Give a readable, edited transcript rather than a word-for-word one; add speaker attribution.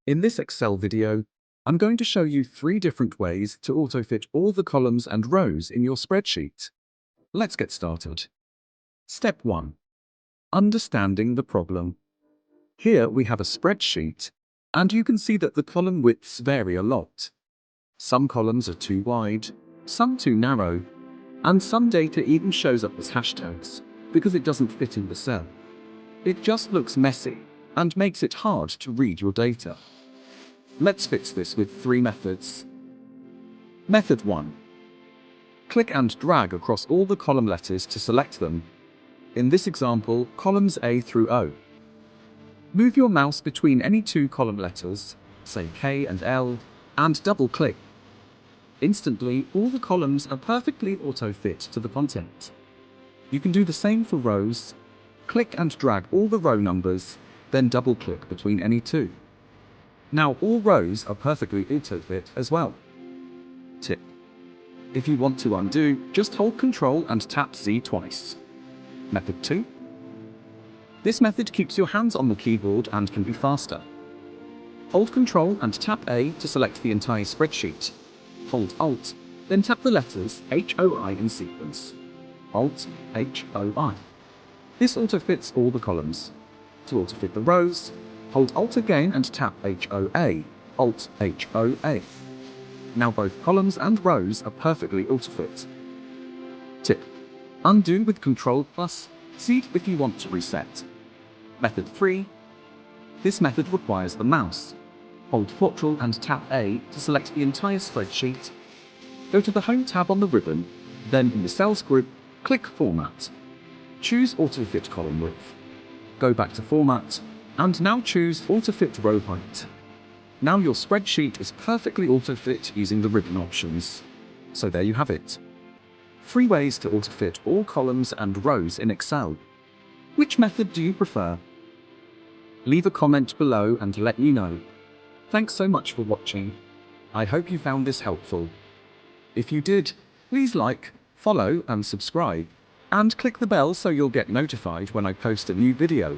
Speaker 1: In this Excel video, I'm going to show you 3 different ways to auto-fit all the columns and rows in your spreadsheet. Let's get started. Step 1. Understanding the problem. Here we have a spreadsheet, and you can see that the column widths vary a lot. Some columns are too wide, some too narrow, and some data even shows up as hashtags because it doesn't fit in the cell. It just looks messy and makes it hard to read your data. Let's fix this with 3 methods. Method 1. Click and drag across all the column letters to select them. In this example, columns A through O. Move your mouse between any 2 column letters, say K and L, and double-click. Instantly, all the columns are perfectly auto-fit to the content. You can do the same for rows. Click and drag all the row numbers, then double-click between any 2. Now all rows are perfectly auto-fit as well. Tip: if you want to undo, just hold Ctrl and tap Z twice. Method 2. This method keeps your hands on the keyboard and can be faster. Hold Ctrl and tap A to select the entire spreadsheet. Hold Alt, then tap the letters HOI in sequence. Alt, HOI. This auto-fits all the columns. To auto-fit the rows, hold Alt again and tap HOA, Alt, HOA. Now both columns and rows are perfectly auto-fit. Tip: undo with Ctrl+C if you want to reset. Method 3. This method requires the mouse. Hold Ctrl and tap A to select the entire spreadsheet. Go to the Home tab on the ribbon, then in the Cells group, click Format. Choose Auto-Fit Column Width. Go back to Format, and now choose Auto-Fit Row Height. Now your spreadsheet is perfectly auto-fit using the ribbon options. So there you have it. 3 ways to auto-fit all columns and rows in Excel. Which method do you prefer? Leave a comment below and let me know. Thanks so much for watching. I hope you found this helpful. If you did, please like, follow and subscribe, and click the bell so you'll get notified when I post a new video.